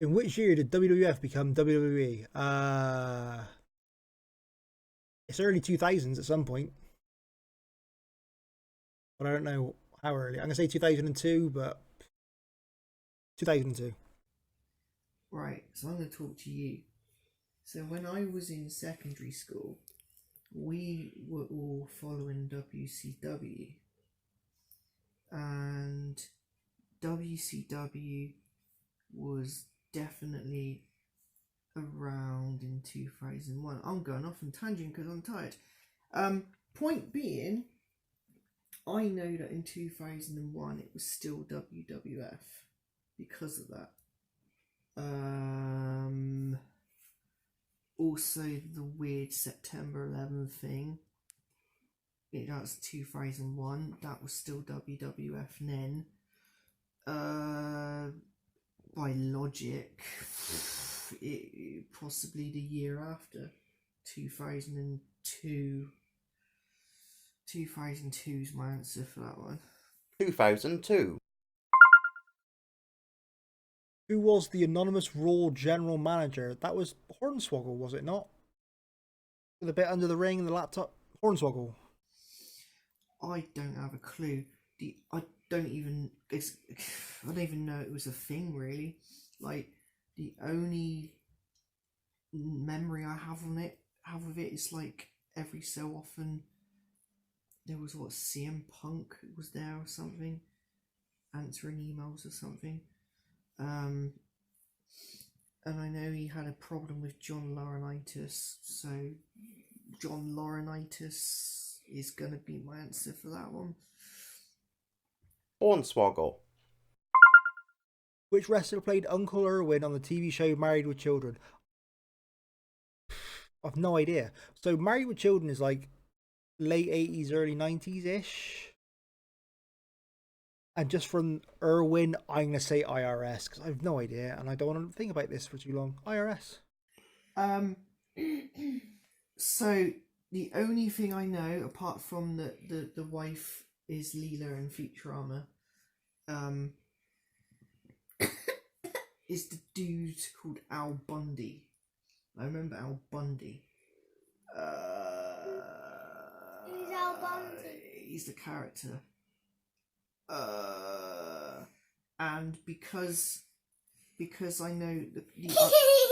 In which year did WWF become WWE? It's early 2000s at some point, but I don't know how early. I'm gonna say 2002, but 2002. Right, so I'm going to talk to you. So when I was in secondary school, we were all following WCW, and WCW was definitely around in 2001. I'm going off on tangent because I'm tired. Point being, I know that in 2001 it was still WWF because of that. Also the weird September 11th thing. That's 2001. That was still WWF then. By logic, it possibly the year after 2002. 2002 is my answer for that one. 2002. Who was the anonymous Raw general manager? That was Hornswoggle, was it not? With a bit under the ring and the laptop. Hornswoggle. I don't have a clue. I don't even know it was a thing really. Like the only memory I have of it is like every so often there was CM Punk was there or something, answering emails or something. And I know he had a problem with John Laurinaitis, so John Laurinaitis is going to be my answer for that one. Hornswoggle. Which wrestler played Uncle Irwin on the TV show Married with Children? I've no idea. So Married with Children is like late 80s, early 90s-ish. And just from Irwin, I'm going to say IRS, because I have no idea, and I don't want to think about this for too long. IRS. So, the only thing I know, apart from the wife is Leela in Futurama, is the dude called Al Bundy. I remember Al Bundy. Who's Al Bundy? He's the character. And because I know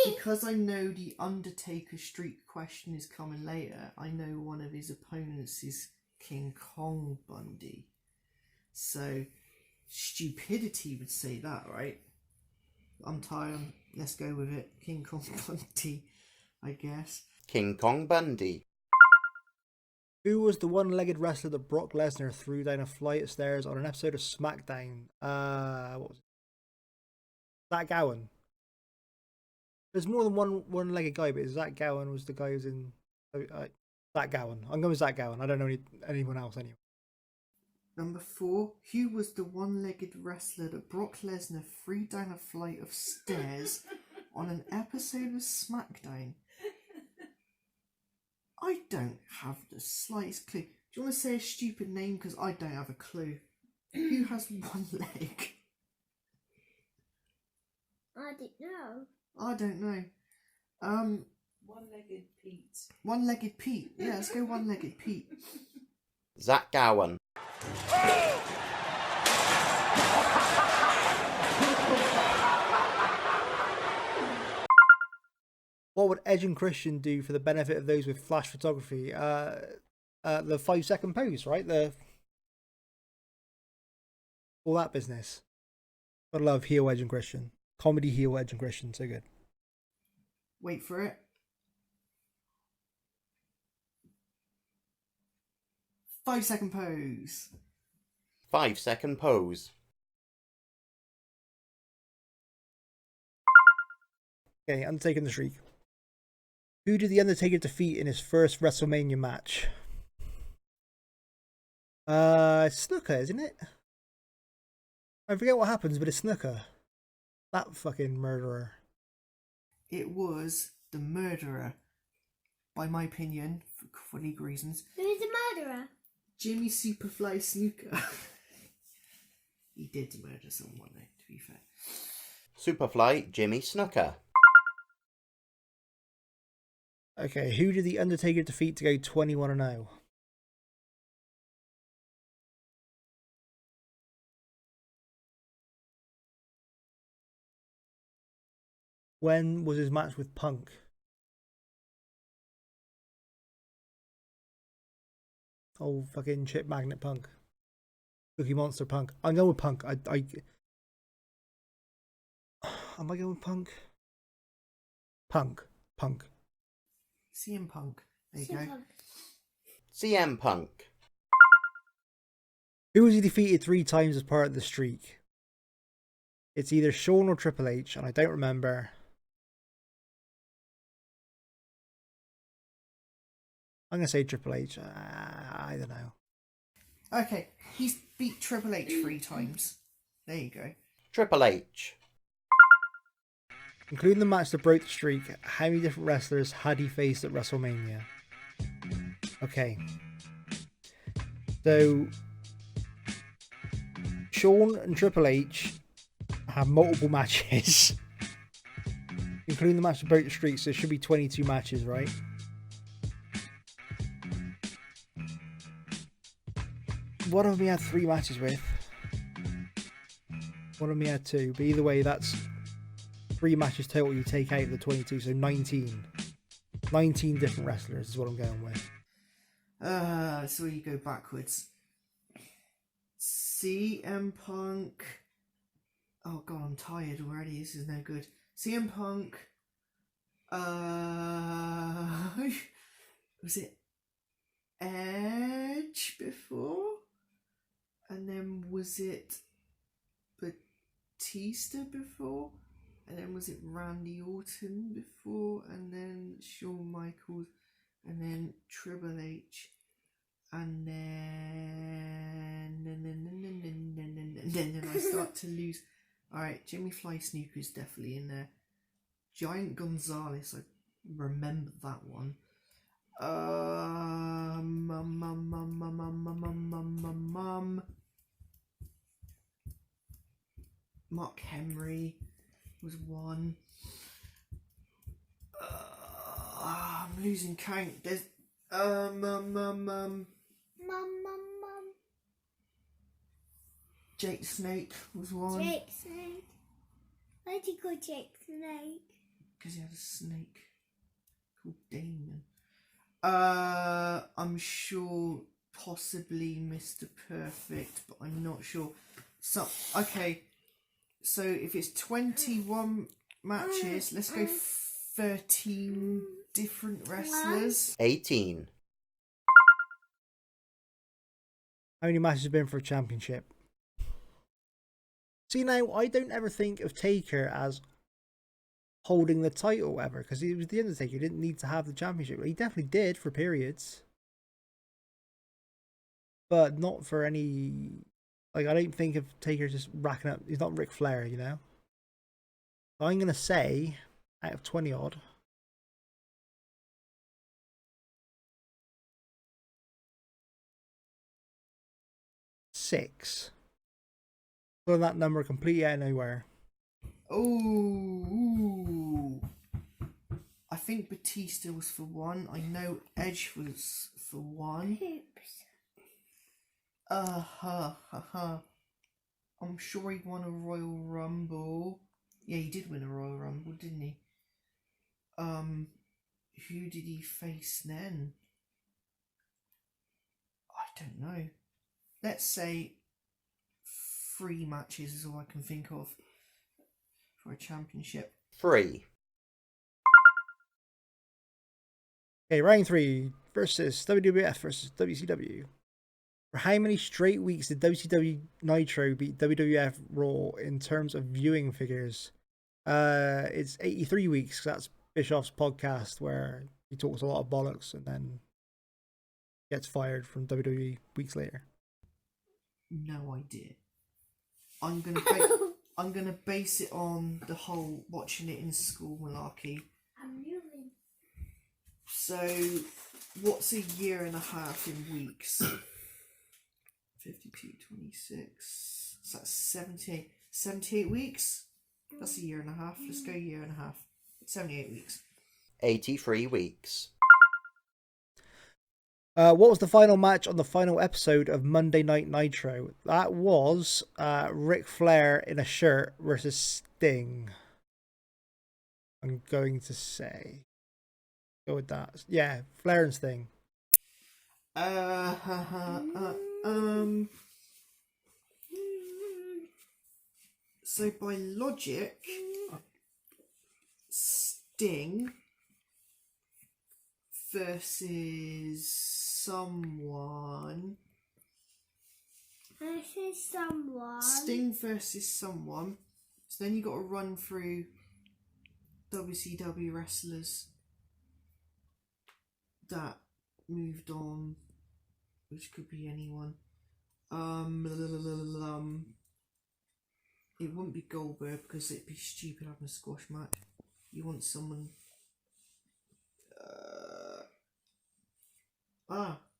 because I know the Undertaker Street question is coming later, I know one of his opponents is King Kong Bundy. So stupidity would say that, right? I'm tired. Let's go with it. King Kong Bundy, I guess. King Kong Bundy. Who was the one-legged wrestler that Brock Lesnar threw down a flight of stairs on an episode of SmackDown? What was it? Zach Gowen. There's more than one-legged guy, but Zach Gowen was the guy who's in... Zach Gowen. I'm going with Zach Gowen. I don't know anyone else anyway. Number 4. Who was the one-legged wrestler that Brock Lesnar threw down a flight of stairs on an episode of SmackDown? I don't have the slightest clue. Do you want to say a stupid name? Because I don't have a clue. Who has one leg? I don't know. I don't know. One-legged Pete. One-legged Pete. Yeah, let's go one-legged Pete. Zach Gowen. What would Edge and Christian do for the benefit of those with flash photography? The 5-second pose, right? All that business. I love heel Edge and Christian. Comedy heel Edge and Christian, so good. Wait for it. 5-second pose. 5-second pose. Okay, Undertaker the Shriek. Who did The Undertaker defeat in his first WrestleMania match? Snooker, isn't it? I forget what happens, but it's Snooker. That fucking murderer. It was the murderer. By my opinion, for legal reasons. Who's the murderer? Jimmy Superfly Snooker. He did murder someone, though, to be fair. Superfly Jimmy Snooker. Okay, who did The Undertaker defeat to go 21-0? When was his match with Punk? Oh, fucking chip magnet Punk. Cookie Monster Punk. I'm going with Punk. Am I going with Punk? Punk. CM Punk. There you go. Super. CM Punk. Who was he defeated 3 times as part of the streak? It's either Shawn or Triple H, and I don't remember. I'm going to say Triple H. I don't know. Okay, he's beat Triple H 3 times. There you go. Triple H. Including the match that broke the streak, how many different wrestlers had he faced at WrestleMania? Okay. So, Shawn and Triple H have multiple matches, including the match that broke the streak, so it should be 22 matches, right? One of them he had 3 matches with. One of them he had 2, but either way, that's 3 matches total you take out of the 22, so 19. 19 different wrestlers is what I'm going with. So you go backwards. CM Punk. Oh god, I'm tired already. This is no good. CM Punk. Was it Edge before? And then was it Batista before? And then was it Randy Orton before? And then Shawn Michaels? And then Triple H? And then I start to lose. Alright, Jimmy Fly Snooker is definitely in there. Giant Gonzalez, I remember that one. Mark Henry was one. I'm losing count. There's Mum. Jake Snake was one. Jake Snake. Why'd you call Jake Snake? Because he had a snake called Damon. I'm sure possibly Mr. Perfect, but I'm not sure. So, okay. So if it's 21 matches, let's go 13 different wrestlers. 18. How many matches have been for a championship? See, now, I don't ever think of Taker as holding the title ever, because he was the Undertaker. He didn't need to have the championship. He definitely did for periods. But not for any... Like, I don't think of Taker just racking up... He's not Ric Flair, you know? So I'm going to say, out of 20 odd... six. Pulling that number completely out of nowhere. Oh, I think Batista was for one. I know Edge was for one. Oops. I'm sure he won a Royal Rumble. Yeah, he did win a Royal Rumble, didn't he? Who did he face then? I don't know. Let's say 3 matches is all I can think of for a championship. 3. Okay, round 3 versus WWF versus WCW. For how many straight weeks did WCW Nitro beat WWF Raw in terms of viewing figures? It's 83 weeks. That's Bischoff's podcast where he talks a lot of bollocks and then gets fired from WWE weeks later. No idea. I'm gonna base it on the whole watching it in school malarkey. I'm moving. So, what's a year and a half in weeks? 52, 26. So that's 78 weeks? That's a year and a half. Let's go year and a half. 78 weeks. 83 weeks. What was the final match on the final episode of Monday Night Nitro? That was Ric Flair in a shirt versus Sting. I'm going to say. Go with that. Yeah, Flair and Sting. So by logic, Sting versus someone. Sting versus someone. So then you got to run through WCW wrestlers that moved on, which could be anyone. It wouldn't be Goldberg because it'd be stupid having a squash match. You want someone.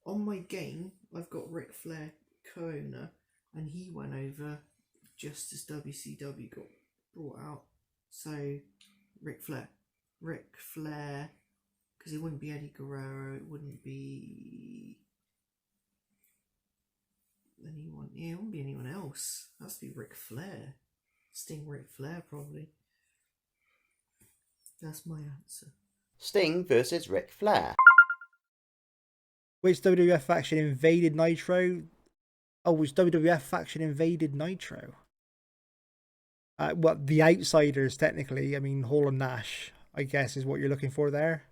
On my game, I've got Ric Flair co-owner, and he went over just as WCW got brought out. So, Ric Flair, because it wouldn't be Eddie Guerrero, it wouldn't be anyone. Yeah, it wouldn't be anyone else. It has to be Ric Flair. Sting, Ric Flair, probably. That's my answer. Sting versus Ric Flair. Which WWF faction invaded Nitro? Oh, which WWF faction invaded Nitro? Well, the Outsiders, technically. I mean, Hall and Nash, I guess, is what you're looking for there.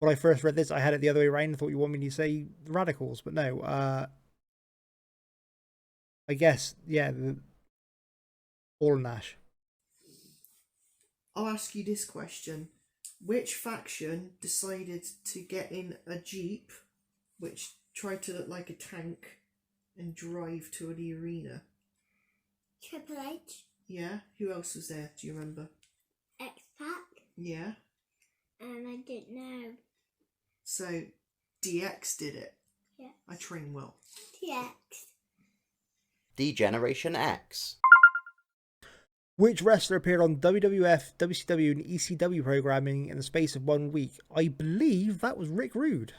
When I first read this, I had it the other way around. I thought you want me to say the Radicals, but no. I guess, yeah, the Hall and Nash. I'll ask you this question. Which faction decided to get in a Jeep which tried to look like a tank and drive to the arena? Triple H. Yeah? Who else was there? Do you remember? X-Pac. Yeah? And I didn't know. So, DX did it. Yeah. I train well. TX. D-Generation X. Which wrestler appeared on WWF, WCW, and ECW programming in the space of 1 week? I believe that was Rick Rude.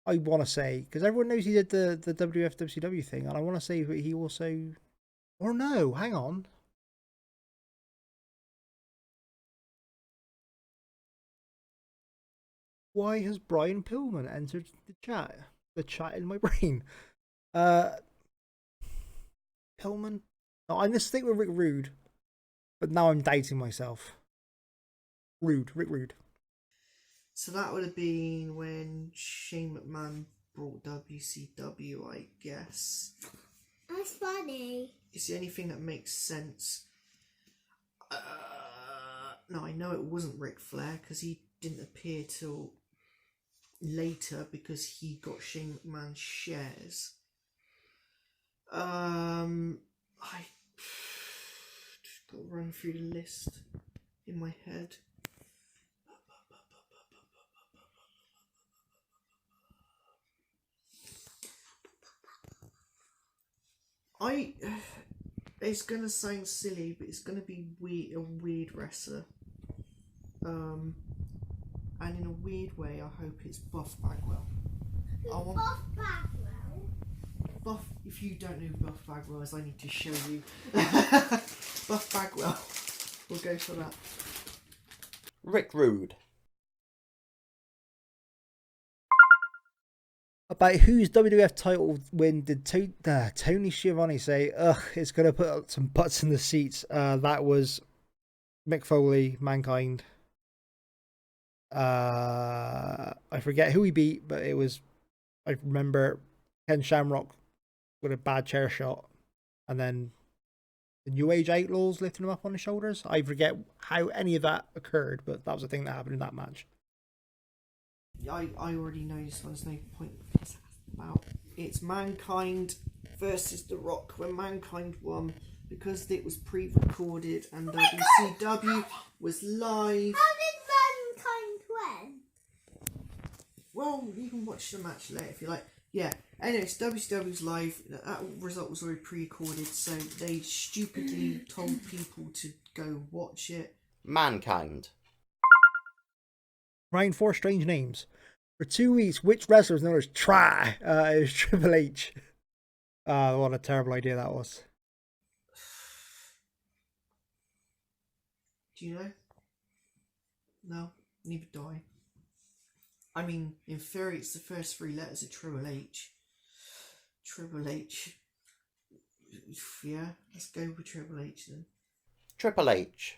I want to say, because everyone knows he did the WWF, WCW thing, and I want to say that he also... Or no, hang on. Why has Brian Pillman entered the chat? The chat in my brain. Pillman? No, I'm going to stick with Rick Rude. But now I'm doubting myself. Rick Rude. So that would have been when Shane McMahon brought WCW, I guess. That's funny. It's the only thing that makes sense. No, I know it wasn't Ric Flair because he didn't appear till later because he got Shane McMahon's shares. I just got to run through the list in my head. It's gonna sound silly, but it's gonna be a weird wrestler. And in a weird way, I hope it's Buff Bagwell. Buff Bagwell. Buff. If you don't know who Buff Bagwell is, I need to show you. Buff Bagwell. We'll go for that. Rick Rude. About whose WWF title win did Tony Schiavone say, ugh, it's going to put some butts in the seats? That was Mick Foley, Mankind. I forget who he beat, but it was, I remember Ken Shamrock with a bad chair shot, and then the New Age Outlaws lifting him up on his shoulders. I forget how any of that occurred, but that was the thing that happened in that match. I already know this one's no point about. It's Mankind versus The Rock when Mankind won because it was pre-recorded and WCW was live. How did Mankind win? Well, you can watch the match later if you like. Yeah. Anyways, WCW's live. That result was already pre-recorded, so they stupidly told people to go watch it. Mankind. Round 4, strange names. For 2 weeks, which wrestler was known as Try? It was Triple H. What a terrible idea that was. Do you know? No, neither do I. I mean, in theory, it's the first 3 letters of Triple H. Triple H. Yeah, let's go with Triple H then. Triple H.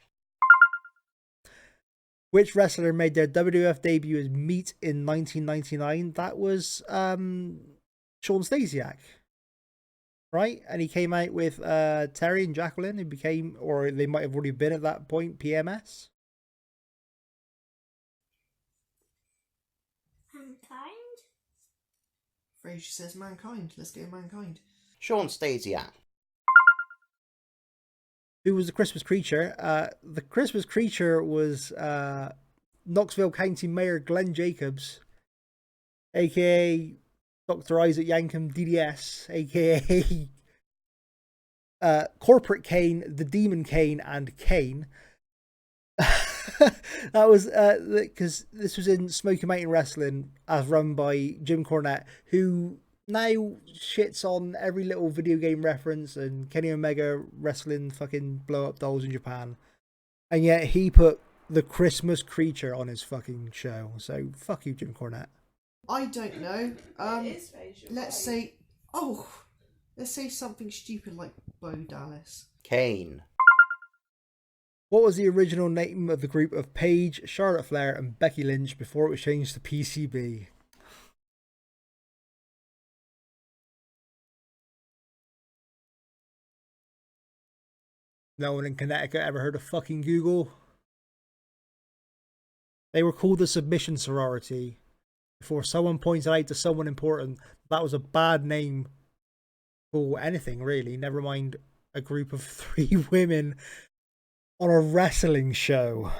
Which wrestler made their WWF debut as Meat in 1999? That was Sean Stasiak. Right? And he came out with Terry and Jacqueline, who became, or they might have already been at that point, PMS. Mankind? Fraser says Mankind. Let's go Mankind. Sean Stasiak. Who was the Christmas Creature? The Christmas Creature was Knoxville County Mayor Glenn Jacobs, aka Dr. Isaac Yankum DDS, aka Corporate Kane, the Demon Kane, and Kane. That was because this was in Smoky Mountain Wrestling, as run by Jim Cornette, who now shits on every little video game reference and Kenny Omega wrestling fucking blow up dolls in Japan, and yet he put the Christmas Creature on his fucking show. So fuck you, Jim Cornette. I don't know. Let's say something stupid like Bo Dallas. Kane. What was the original name of the group of Paige, Charlotte Flair, and Becky Lynch before it was changed to PCB? No one in Connecticut ever heard of fucking Google. They were called the Submission Sorority before someone pointed out to someone important that was a bad name for anything, really. Never mind a group of 3 women on a wrestling show.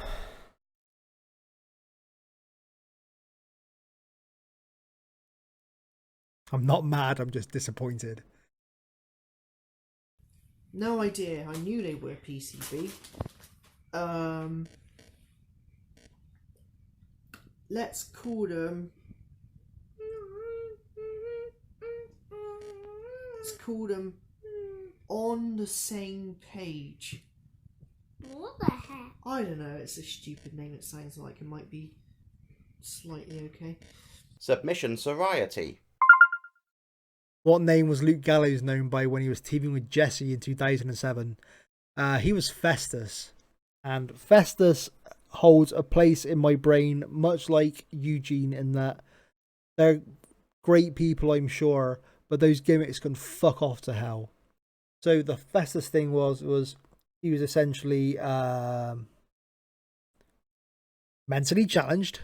I'm not mad, I'm just disappointed. No idea. I knew they were PCB. Let's call them. Let's call them On the Same Page. What the heck? I don't know. It's a stupid name. It sounds like it might be slightly okay. Submission Sorority. What name was Luke Gallows known by when he was teaming with Jesse in 2007? He was Festus. And Festus holds a place in my brain, much like Eugene, in that they're great people, I'm sure, but those gimmicks can fuck off to hell. So the Festus thing was he was essentially mentally challenged.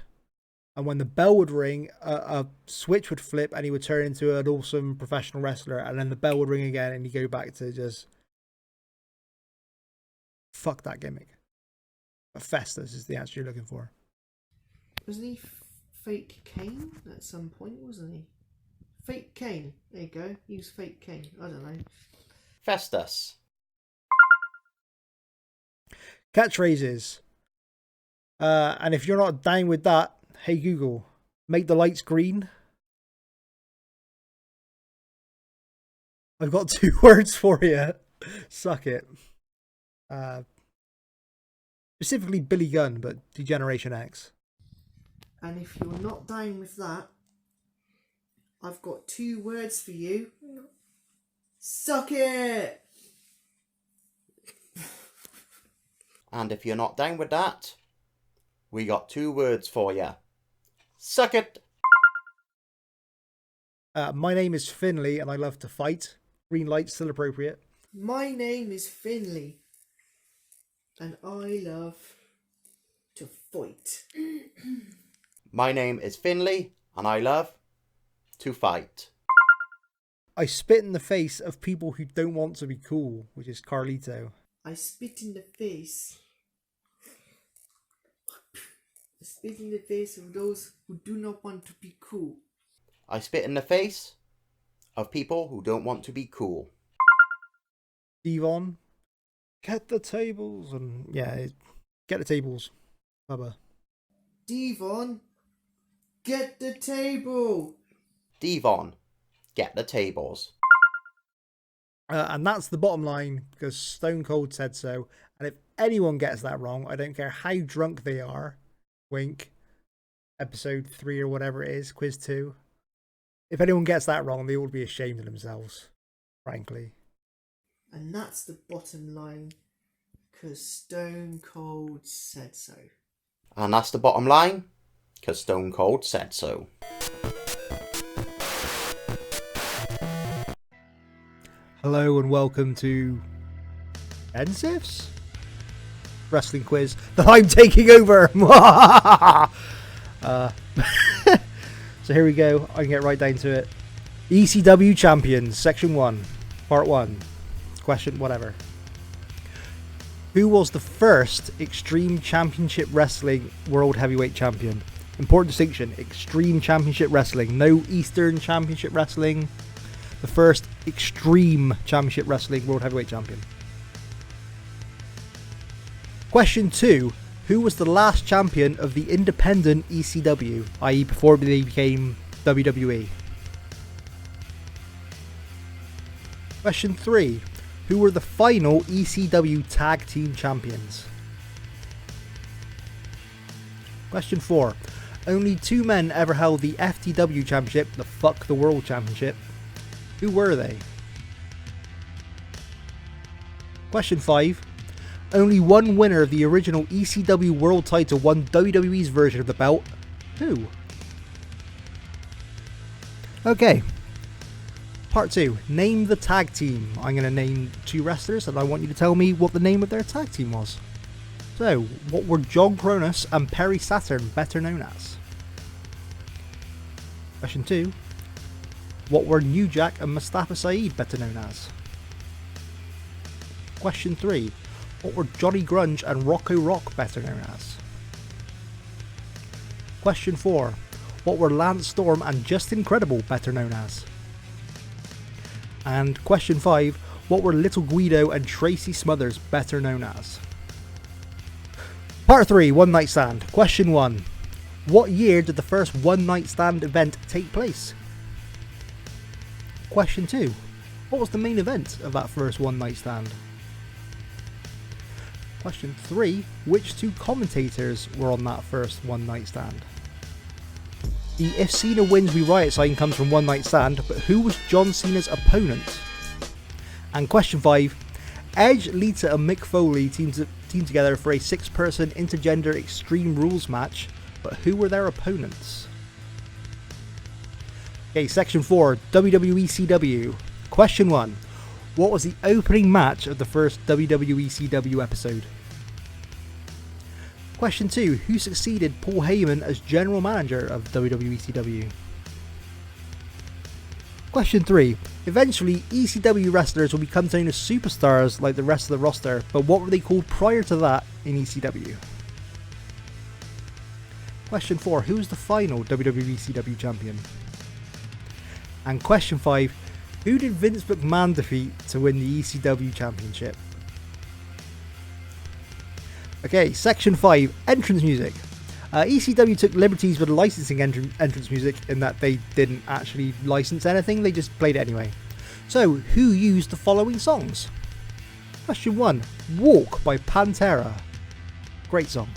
And when the bell would ring, a switch would flip and he would turn into an awesome professional wrestler. And then the bell would ring again and he'd go back to just... fuck that gimmick. But Festus is the answer you're looking for. Wasn't he Fake Kane at some point, wasn't he? Fake Kane. There you go. He was Fake Kane. I don't know. Festus. Catchphrases. And if you're not down with that, hey Google, make the lights green. I've got 2 words for you. Suck it. Specifically Billy Gunn, but Degeneration X. And if you're not down with that, I've got 2 words for you. No. Suck it! And if you're not down with that, we got 2 words for you. Suck it! My name is Finley and I love to fight. Green light still appropriate. My name is Finley, and I love to fight. My name is Finley, and I love to fight. I spit in the face of people who don't want to be cool, which is Carlito. I spit in the face. I spit in the face of those who do not want to be cool. I spit in the face of people who don't want to be cool. Devon, get the tables. And yeah, get the tables. Bubba. Devon, get the table. Devon, get the tables. And that's the bottom line, because Stone Cold said so. And if anyone gets that wrong, I don't care how drunk they are. Wink. Episode 3 or whatever it is, quiz 2. If anyone gets that wrong, they ought to be ashamed of themselves, frankly. And that's the bottom line, because Stone Cold said so. And that's the bottom line, because Stone Cold said so. Hello and welcome to NSIF's wrestling quiz that I'm taking over. So here we go. I can get right down to it. ECW Champions, Section 1, Part 1. Question, whatever. Who was the first Extreme Championship Wrestling World Heavyweight Champion? Important distinction. Extreme Championship Wrestling. No Eastern Championship Wrestling. The first Extreme Championship Wrestling World Heavyweight Champion. Question 2. Who was the last champion of the independent ECW, i.e. before they became WWE? Question 3. Who were the final ECW Tag Team Champions? Question 4. Only 2 men ever held the FTW Championship, the Fuck the World Championship. Who were they? Question 5. Only 1 winner of the original ECW World title won WWE's version of the belt. Who? Okay. Part 2. Name the tag team. I'm going to name 2 wrestlers and I want you to tell me what the name of their tag team was. So, what were John Cronus and Perry Saturn better known as? Question 2. What were New Jack and Mustafa Saeed better known as? Question 3. What were Johnny Grunge and Rocco Rock better known as? Question 4. What were Lance Storm and Justin Credible better known as? And question 5. What were Little Guido and Tracy Smothers better known as? Part 3. One Night Stand. Question 1. What year did the first One Night Stand event take place? Question 2. What was the main event of that first One Night Stand? Question 3. Which 2 commentators were on that first One Night Stand? The If Cena Wins We Riot sign comes from One Night Stand, but who was John Cena's opponent? And question 5. Edge, Lita and Mick Foley teamed together for a 6-person intergender Extreme Rules match, but who were their opponents? Okay, section 4, WWECW. Question 1. What was the opening match of the first WWECW episode? Question 2. Who succeeded Paul Heyman as general manager of WWECW? Question 3. Eventually, ECW wrestlers will become known as superstars like the rest of the roster, but what were they called prior to that in ECW? Question 4. Who was the final WWECW champion? And question 5. Who did Vince McMahon defeat to win the ECW championship? Okay, section 5. Entrance music. ECW took liberties with licensing entrance music in that they didn't actually license anything, they just played it anyway. So, who used the following songs? Question 1. Walk by Pantera. Great song.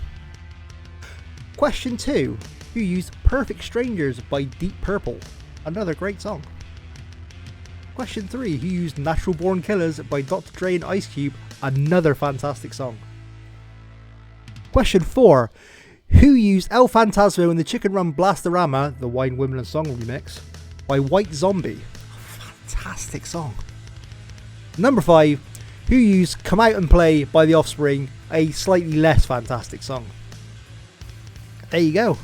Question 2. Who used Perfect Strangers by Deep Purple? Another great song. Question 3. Who used Natural Born Killers by Dr. Dre and Ice Cube? Another fantastic song. Question 4. Who used El Phantasmo in the Chicken Run Blastorama, the Wine Wimbledon song remix, by White Zombie? Fantastic song. Number 5. Who used Come Out and Play by The Offspring, a slightly less fantastic song? There you go.